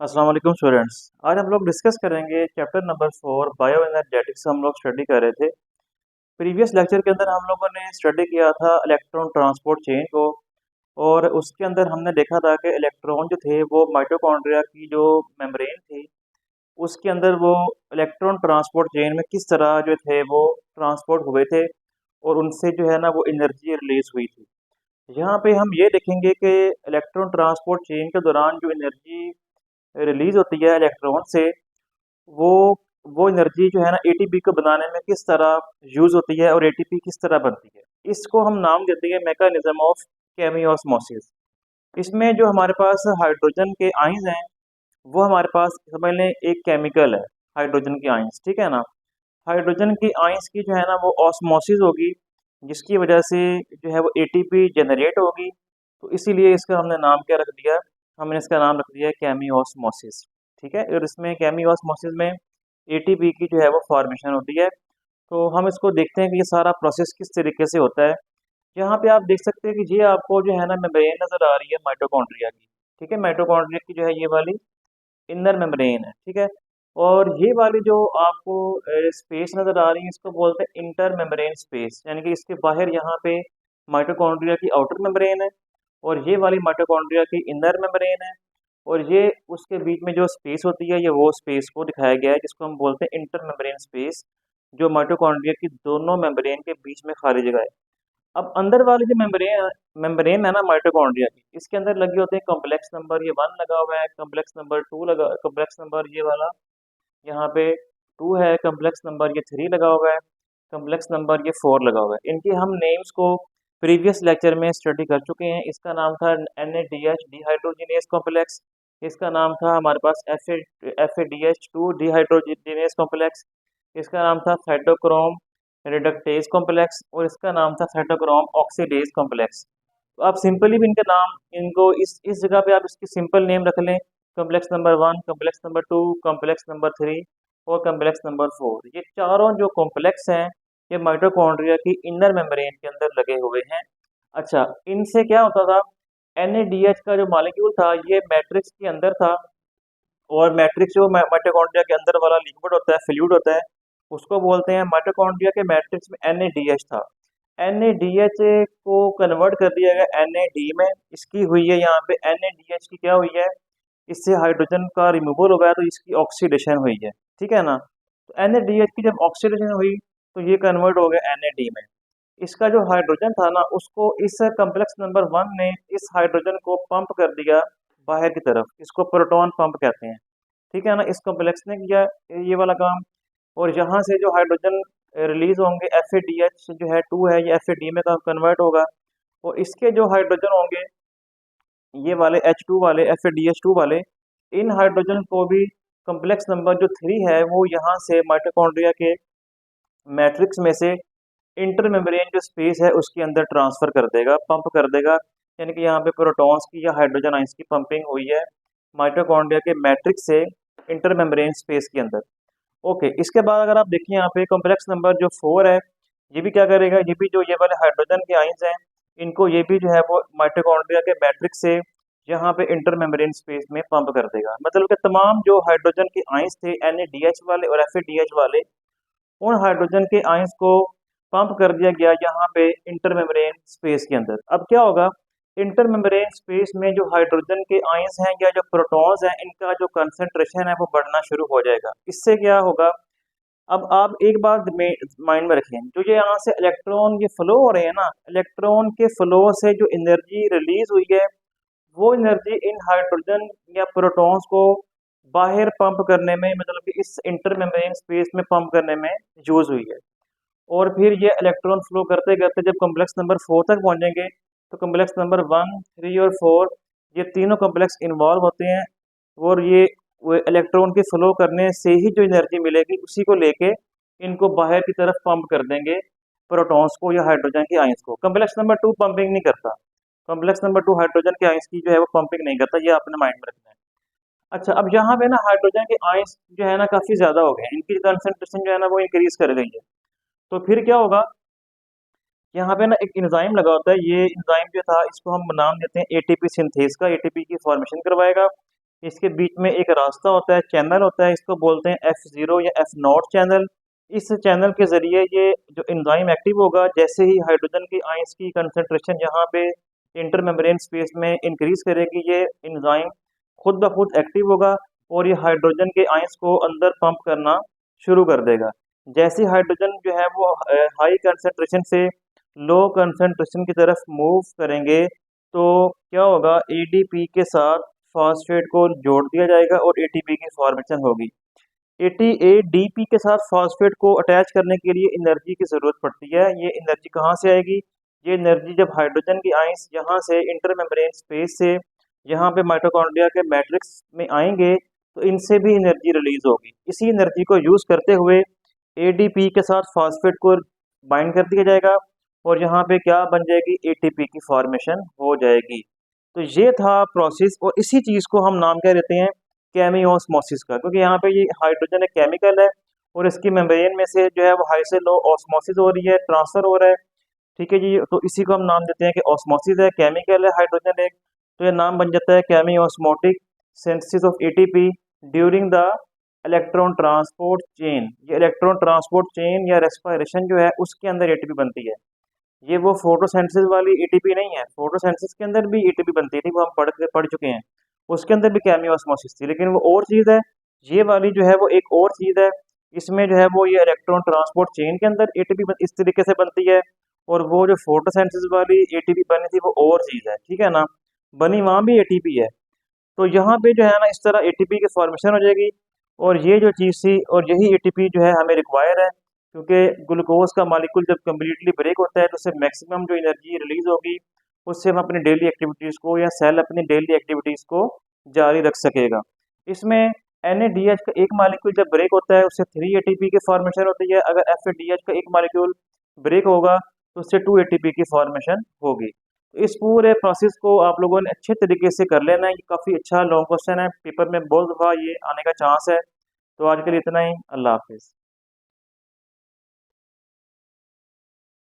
अस्सलाम वालेकुम स्टूडेंट्स। आज हम लोग डिस्कस करेंगे चैप्टर नंबर 4 बायो एनर्जेटिक्स। हम लोग स्टडी कर रहे थे। प्रीवियस लेक्चर के अंदर हम लोगों ने स्टडी किया था इलेक्ट्रॉन ट्रांसपोर्ट चेन को, और उसके अंदर हमने देखा था कि इलेक्ट्रॉन जो थे वो माइटोकॉन्ड्रिया की जो मेम्ब्रेन थी उसके अंदर वो इलेक्ट्रॉन ट्रांसपोर्ट चेन में किस तरह जो थे वो ट्रांसपोर्ट हुए थे, और उनसे जो है ना वो एनर्जी रिलीज हुई थी। यहाँ पे हम ये देखेंगे कि इलेक्ट्रॉन ट्रांसपोर्ट चेन के दौरान जो एनर्जी रिलीज होती है इलेक्ट्रॉन से, वो वो एनर्जी जो है ना एटीपी को बनाने में किस तरह यूज होती है और एटीपी किस तरह बनती है। इसको हम नाम देते हैं मैकेनिज्म ऑफ केमियोस्मोसिस। इसमें जो हमारे पास हाइड्रोजन के आयंस हैं वो हमारे पास समझ लें एक केमिकल है, हाइड्रोजन के आयंस, ठीक है ना। हाइड्रोजन की आयंस की जो है ना वो ऑस्मोसिस होगी, जिसकी वजह से जो है वो एटीपी जनरेट होगी। तो इसीलिए इसका हमने नाम क्या रख दिया, हमने इसका नाम रख दिया केमियोस्मोसिस। ठीक है, और इसमें केमियोस्मोसिस में एटीपी की जो है वो फॉर्मेशन होती है। तो हम इसको देखते हैं कि ये सारा प्रोसेस किस तरीके से होता है। यहाँ पे आप देख सकते हैं कि ये आपको जो है ना मेम्ब्रेन नजर आ रही है माइटोकॉन्ड्रिया की। ठीक है, माइटोकॉन्ड्रिया की जो है ये वाली इनर मेम्ब्रेन है, ठीक है। और ये वाली जो आपको स्पेस नजर आ रही है इसको बोलते हैं इंटर मेम्ब्रेन स्पेस, यानी कि इसके बाहर यहाँ पे माइटोकॉन्ड्रिया की आउटर मेम्ब्रेन है, और ये वाली माइटोकॉन्ड्रिया की इनर मेम्ब्रेन है। और ये उसके बीच में जो स्पेस होती है ये वो स्पेस को दिखाया गया है जिसको हम बोलते हैं इंटर मेम्ब्रेन स्पेस, जो माइटोकॉन्ड्रिया की दोनों मेम्ब्रेन के बीच में खाली जगह है। अब अंदर वाली जो मेम्ब्रेन मेम्ब्रेन है ना माइटोकॉन्ड्रिया की, इसके अंदर लगे होते हैं कॉम्प्लेक्स नंबर, ये 1 लगा हुआ है, कॉम्प्लेक्स नंबर 2 लगा, कॉम्प्लेक्स नंबर ये वाला यहाँ पे 2 है, कॉम्प्लेक्स नंबर ये 3 लगा हुआ है, कॉम्प्लेक्स नंबर ये 4 लगा हुआ है। इनके हम नेम्स को प्रीवियस लेक्चर में स्टडी कर चुके हैं। इसका नाम था NADH डिहाइड्रोजिनेस कॉम्प्लेक्स, इसका नाम था हमारे पास FADH2 डिहाइड्रोजिनेस कॉम्प्लेक्स, इसका नाम था साइटोक्रोम रिडक्टेज कॉम्प्लेक्स, और इसका नाम था साइटोक्रोम ऑक्सीडेज कॉम्प्लेक्स। तो आप सिंपली भी इनके नाम, इनको इस जगह पे आप इसकी सिंपल नेम रख लें, complex number 1, complex number 2, complex number 3 और कॉम्प्लेक्स नंबर 4। ये चारों जो कॉम्प्लेक्स हैं ये माइटोकॉन्ड्रिया की इनर मेम्ब्रेन के अंदर लगे हुए हैं। अच्छा, इनसे क्या होता था, NADH का जो मॉलिक्यूल था ये मैट्रिक्स के अंदर था, और मैट्रिक्स जो माइटोकॉन्ड्रिया के अंदर वाला लिक्विड होता है, फ्लूइड होता है, उसको बोलते हैं माइटोकॉन्ड्रिया के मैट्रिक्स में NADH था। NADH को कन्वर्ट कर दिया गया NAD में, इसकी हुई है यहाँ पे NADH की क्या हुई है, इससे हाइड्रोजन का रिमूवल हो गया तो इसकी ऑक्सीडेशन हुई है, ठीक है ना। तो NADH की जब ऑक्सीडेशन हुई तो ये कन्वर्ट हो गया NAD में। इसका जो हाइड्रोजन था ना उसको इस कॉम्प्लेक्स नंबर 1 ने इस हाइड्रोजन को पंप कर दिया बाहर की तरफ, इसको प्रोटॉन पंप कहते हैं, ठीक है ना। इस कॉम्प्लेक्स ने किया ये वाला काम, और यहाँ से जो हाइड्रोजन रिलीज होंगे FADH जो है 2 है ये FAD में कन्वर्ट होगा, और इसके जो हाइड्रोजन होंगे ये वाले H2 वाले FADH2 वाले, इन हाइड्रोजन को भी कॉम्प्लेक्स नंबर जो 3 है वो यहाँ से माइटोकॉन्ड्रिया के मैट्रिक्स में से इंटर मेम्ब्रेन जो स्पेस है उसके अंदर ट्रांसफर कर देगा, पंप कर देगा। यानी कि यहाँ पे प्रोटॉन्स की या हाइड्रोजन आइंस की पंपिंग हुई है माइटोकॉन्ड्रिया के मैट्रिक्स से इंटर मेम्ब्रेन स्पेस के अंदर। ओके, इसके बाद अगर आप देखिए यहाँ पे कॉम्प्लेक्स नंबर जो 4 है ये भी क्या करेगा, ये भी जो ये वाले हाइड्रोजन के आइंस हैं इनको ये भी जो है वो माइटोकॉन्ड्रिया के मैट्रिक्स से यहाँ पे इंटर मेम्ब्रेन स्पेस में पंप कर देगा। मतलब कि तमाम जो हाइड्रोजन के आइंस थे NADH वाले और FADH वाले, उन हाइड्रोजन के आयंस को पंप कर दिया गया यहाँ पे इंटर मेम्ब्रेन स्पेस के अंदर। अब क्या होगा, इंटर मेम्ब्रेन स्पेस में जो हाइड्रोजन के आयंस हैं या जो प्रोटॉन्स हैं इनका जो कंसंट्रेशन है वो बढ़ना शुरू हो जाएगा। इससे क्या होगा, अब आप एक बात माइंड में रखें, जो ये यहाँ से इलेक्ट्रॉन ये फ्लो हो रहे हैं ना, इलेक्ट्रॉन के फ्लो से जो एनर्जी रिलीज हुई है वो एनर्जी इन हाइड्रोजन या प्रोटॉन्स को बाहर पंप करने में, मतलब कि इस इंटर मेम्ब्रेन स्पेस में पंप करने में यूज हुई है। और फिर ये इलेक्ट्रॉन फ्लो करते करते जब कॉम्प्लेक्स नंबर 4 तक पहुंचेंगे तो कॉम्प्लेक्स नंबर 1, 3 और 4 ये तीनों कॉम्प्लेक्स इन्वॉल्व होते हैं, और ये वो इलेक्ट्रॉन के फ्लो करने से ही जो एनर्जी मिलेगी उसी को लेके इनको बाहर की तरफ पंप कर देंगे, प्रोटॉन्स को या हाइड्रोजन के आयंस को। कॉम्प्लेक्स नंबर 2 पंपिंग नहीं करता, कॉम्प्लेक्स नंबर 2 हाइड्रोजन के आयंस की जो है वो पंपिंग नहीं करता, ये आपने माइंड में रखना है। अच्छा, अब यहाँ पे ना हाइड्रोजन के आयंस जो है ना काफी ज्यादा हो गए हैं, इनकी कंसंट्रेशन जो है ना वो इंक्रीज कर गई है। तो फिर क्या होगा, यहाँ पे ना एक एंजाइम लगा होता है, ये एंजाइम जो था इसको हम नाम देते हैं ATP सिंथेज का, ATP की फॉर्मेशन करवाएगा। इसके बीच में एक रास्ता होता है, चैनल होता है, इसको बोलते हैं F0 या F0 चैनल। इस चैनल के ज़रिए ये जो एंजाइम एक्टिव होगा, जैसे ही हाइड्रोजन की आयंस की कंसंट्रेशन यहाँ पे इंटरमेम्ब्रेन स्पेस में इंक्रीज करेगी, ये एंजाइम खुद ब खुद एक्टिव होगा और ये हाइड्रोजन के आयंस को अंदर पंप करना शुरू कर देगा। जैसे हाइड्रोजन जो है वो हाई कंसंट्रेशन से लो कंसंट्रेशन की तरफ मूव करेंगे, तो क्या होगा, एडीपी के साथ फॉस्फेट को जोड़ दिया जाएगा और एटीपी की फॉर्मेशन होगी। एडीपी के साथ फॉस्फेट को अटैच करने के लिए एनर्जी की ज़रूरत पड़ती है। ये एनर्जी कहाँ से आएगी? ये एनर्जी जब हाइड्रोजन की आयंस यहाँ से इंटरमेम्ब्रेन स्पेस से यहाँ पे माइटोकॉन्ड्रिया के मैट्रिक्स में आएंगे, तो इनसे भी एनर्जी रिलीज होगी। इसी एनर्जी को यूज़ करते हुए एडीपी के साथ फॉस्फेट को बाइंड कर दिया जाएगा और यहाँ पे क्या बन जाएगी, एटीपी की फॉर्मेशन हो जाएगी। तो ये था प्रोसेस, और इसी चीज़ को हम नाम क्या देते हैं, केमियोस्मोसिस का, क्योंकि यहाँ पे ये हाइड्रोजन एक केमिकल है और इसकी मेम्ब्रेन में से जो है वो हाई से लो ऑस्मोसिस हो रही है, ट्रांसफर हो रहा है। ठीक है जी, तो इसी को हम नाम देते हैं कि ऑस्मोसिस है, केमिकल है हाइड्रोजन एक, तो ये नाम बन जाता है chemiosmotic synthesis of ATP during the electron transport chain. ये इलेक्ट्रॉन ट्रांसपोर्ट चेन या रेस्पिरेशन जो है उसके अंदर एटीपी बनती है। ये वो फोटोसिंथेसिस वाली एटीपी नहीं है, फोटोसिंथेसिस के अंदर भी एटीपी बनती थी, वो हम पढ़ चुके हैं, उसके अंदर भी केमियोस्मोसिस थी, लेकिन वो और चीज़ है। ये वाली जो है वो एक और चीज़ है, इसमें जो है वो ये इलेक्ट्रॉन ट्रांसपोर्ट चेन के अंदर एटीपी इस तरीके से बनती है, और वो जो फोटोसिंथेसिस वाली एटीपी बनी थी वो और चीज़ है, ठीक है ना, बनी वहाँ भी एटीपी है। तो यहाँ पे जो है ना इस तरह एटीपी की फॉर्मेशन हो जाएगी, और ये जो चीज़ थी और यही एटीपी जो है हमें रिक्वायर है, क्योंकि ग्लूकोज का मॉलिक्यूल जब कम्प्लीटली ब्रेक होता है तो उससे मैक्सिमम जो एनर्जी रिलीज होगी, उससे हम अपनी डेली एक्टिविटीज़ को या सेल अपनी डेली एक्टिविटीज़ को जारी रख सकेगा। इसमें NADH का एक मॉलिक्यूल जब ब्रेक होता है उससे 3 एटीपी की फॉर्मेशन होती है, अगर FADH का एक मॉलिक्यूल ब्रेक होगा तो उससे 2 एटीपी की फॉर्मेशन होगी। तो इस पूरे प्रोसेस को आप लोगों ने अच्छे तरीके से कर लेना है। ये काफ़ी अच्छा लॉन्ग क्वेश्चन है, पेपर में बहुत दफ़ा ये आने का चांस है। तो आज के लिए इतना ही, अल्लाह हाफिज़।